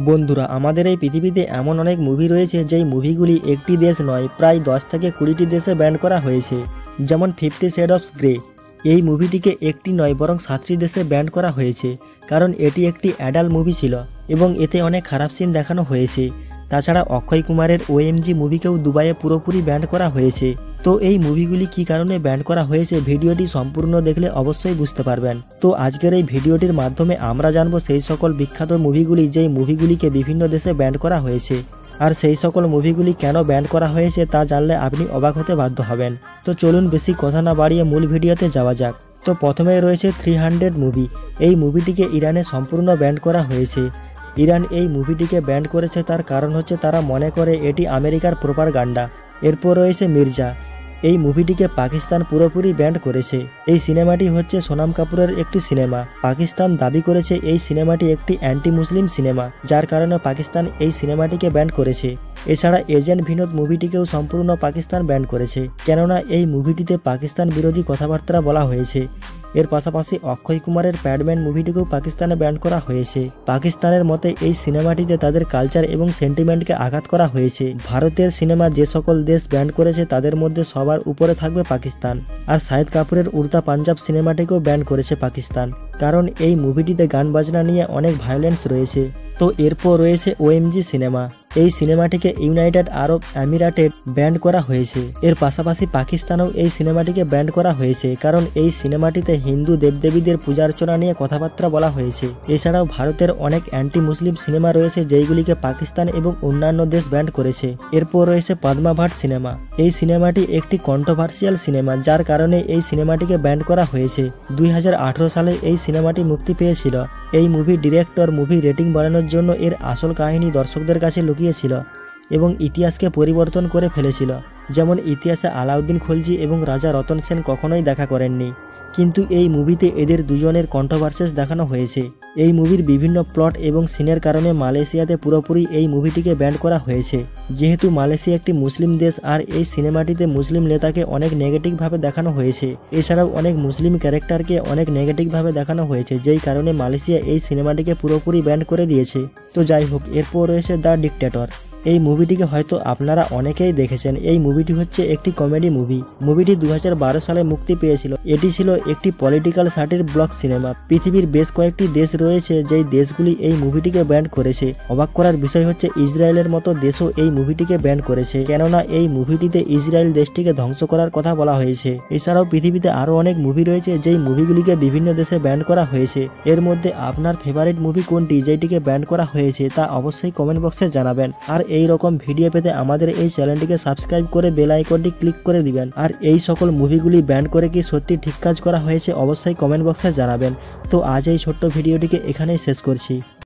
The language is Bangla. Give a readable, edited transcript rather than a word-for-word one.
বন্ধুরা, আমাদের এই পৃথিবীতে এমন অনেক মুভি রয়েছে যেই মুভিগুলি একটি দেশ নয় প্রায় 10 থেকে 20টি দেশে ব্যান করা হয়েছে। যেমন 50 শেড অফ গ্রে, এই মুভিটিকে একটি নয় বরং 7টি দেশে ব্যান করা হয়েছে, কারণ এটি একটি অ্যাডাল্ট মুভি ছিল এবং এতে অনেক খারাপ সিন দেখানো হয়েছে। তাছাড়া অক্ষয় কুমারের ওএমজি মুভিকেও দুবাইয়ে পুরোপুরি ব্যান করা হয়েছে। তো এই মুভিগুলি কী কারণে ব্যান করা হয়েছে ভিডিওটি সম্পূর্ণ দেখলে অবশ্যই বুঝতে পারবেন। তো আজকের এই ভিডিওটির মাধ্যমে আমরা জানব সেই সকল বিখ্যাত মুভিগুলি যেই মুভিগুলিকে বিভিন্ন দেশে ব্যান করা হয়েছে, আর সেই সকল মুভিগুলি কেন ব্যান করা হয়েছে তা জানলে আপনি অবাক হতে বাধ্য হবেন। তো চলুন বেশি কথা না বাড়িয়ে মূল ভিডিওতে যাওয়া যাক। তো প্রথমে রয়েছে 300 মুভি। এই মুভিটিকে ইরানে সম্পূর্ণ ব্যান করা হয়েছে। ইরান এই মুভিটিকে ব্যান করেছে, তার কারণ হচ্ছে তারা মনে করে এটি আমেরিকার প্রোপাগান্ডা। এরপর রয়েছে মির্জা, এই মুভিটিকে পাকিস্তান পুরোপুরি ব্যান করেছে। এই সিনেমাটি হচ্ছে সোনাম কাপুরের একটি সিনেমা। পাকিস্তান দাবি করেছে এই সিনেমাটি একটি অ্যান্টি মুসলিম সিনেমা, যার কারণে পাকিস্তান এই সিনেমাটিকে ব্যান করেছে। এছাড়া এজেন্ট বিনোদ মুভিটিকেও সম্পূর্ণ পাকিস্তান ব্যান করেছে, কেননা এই মুভিটিতে পাকিস্তান বিরোধী কথাবার্তা বলা হয়েছে। এর পাশাপাশি অক্ষয় কুমারের প্যাডম্যান মুভিটিকেও পাকিস্তানে ব্যান করা হয়েছে। পাকিস্তানের মতে এই সিনেমাটিতে তাদের কালচার এবং সেন্টিমেন্টকে আঘাত করা হয়েছে। ভারতের সিনেমা যে সকল দেশ ব্যান করেছে তাদের মধ্যে সবার উপরে থাকবে পাকিস্তান। আর শাহিদ কাপুরের উড়তা পাঞ্জাব সিনেমাটিকেও ব্যান করেছে পাকিস্তান, কারণ এই মুভিটিতে গান বাজনা নিয়ে অনেক ভায়োলেন্স রয়েছে। তো এরপর রয়েছে ওএমজি সিনেমা। এই সিনেমাটিকে ইউনাইটেড আরব আমিরাতে ব্যান করা হয়েছে। এর পাশাপাশি পাকিস্তানেও এই সিনেমাটিকে ব্যান করা হয়েছে, কারণ এই সিনেমাটিতে হিন্দু দেবদেবীদের পূজার্চনা নিয়ে কথাবার্তা বলা হয়েছে। এছাড়াও ভারতের অনেক অ্যান্টি মুসলিম সিনেমা রয়েছে যেইগুলিকে পাকিস্তান এবং অন্যান্য দেশ ব্যান করেছে। এরপর রয়েছে পদ্মা ভাট সিনেমা। এই সিনেমাটি একটি কন্ট্রোভার্সিয়াল সিনেমা, যার কারণে এই সিনেমাটিকে ব্যান করা হয়েছে। 2018 সালে এই সিনেমাটি মুক্তি পেয়েছিল। এই মুভি ডিরেক্টর মুভি রেটিং বাড়ানোর জন্য এর আসল কাহিনী দর্শকদের কাছে লুকিয়েছিল এবং ইতিহাসকে পরিবর্তন করে ফেলেছিল। যেমন ইতিহাসে আলাউদ্দিন খলজি এবং রাজা রতন সেন কখনোই দেখা করেননি, কিন্তু এই মুভিতে এদের দুজনের কন্ট্রোভার্সিস দেখানো হয়েছে। এই মুভির বিভিন্ন প্লট এবং সিনের কারণে মালয়েশিয়াতে পুরোপুরি এই মুভিটিকে ব্যান করা হয়েছে। যেহেতু মালয়েশিয়া একটি মুসলিম দেশ, আর এই সিনেমাটিতে মুসলিম নেতাকে অনেক নেগেটিভভাবে দেখানো হয়েছে। এছাড়াও অনেক মুসলিম ক্যারেক্টারকে অনেক নেগেটিভভাবে দেখানো হয়েছে, যেই কারণে মালয়েশিয়া এই সিনেমাটিকে পুরোপুরি ব্যান করে দিয়েছে। তো যাই হোক, এরপর রয়েছে দ্য ডিক্টেটর। এই মুভিটিকে হয়তো আপনারা অনেকেই দেখেছেন। এই মুভিটি হচ্ছে একটি কমেডি মুভি। মুভিটি 2012 সালে মুক্তি পেয়েছিল। এটি ছিল একটি পলিটিক্যাল সাটির ব্লক সিনেমা। পৃথিবীর বেশ কয়েকটি দেশ রয়েছে যেই দেশগুলি এই মুভিটিকে ব্যান করেছে। অবাক করার বিষয় হচ্ছে ইসরায়েলের মতো দেশও এই মুভিটিকে ব্যান করেছে, কেননা এই মুভিটিতে ইসরায়েল দেশটিকে ধ্বংস করার কথা বলা হয়েছে। এছাড়াও পৃথিবীতে আরও অনেক মুভি রয়েছে যেই মুভিগুলিকে বিভিন্ন দেশে ব্যান করা হয়েছে। এর মধ্যে আপনার ফেভারিট মুভি কোনটি যেটিকে ব্যান করা হয়েছে তা অবশ্যই কমেন্ট বক্সে জানাবেন। আর এই রকম ভিডিও পেতে আমাদের এই চ্যানেলটিকে সাবস্ক্রাইব করে বেল আইকনটি ক্লিক করে দিবেন। আর এই সকল মুভিগুলি ব্যান করে কি সত্যি ঠিক কাজ করা হয়েছে অবশ্যই কমেন্ট বক্সে জানাবেন। তো আজ এই ছোট্ট ভিডিওটিকে এখানেই শেষ করছি।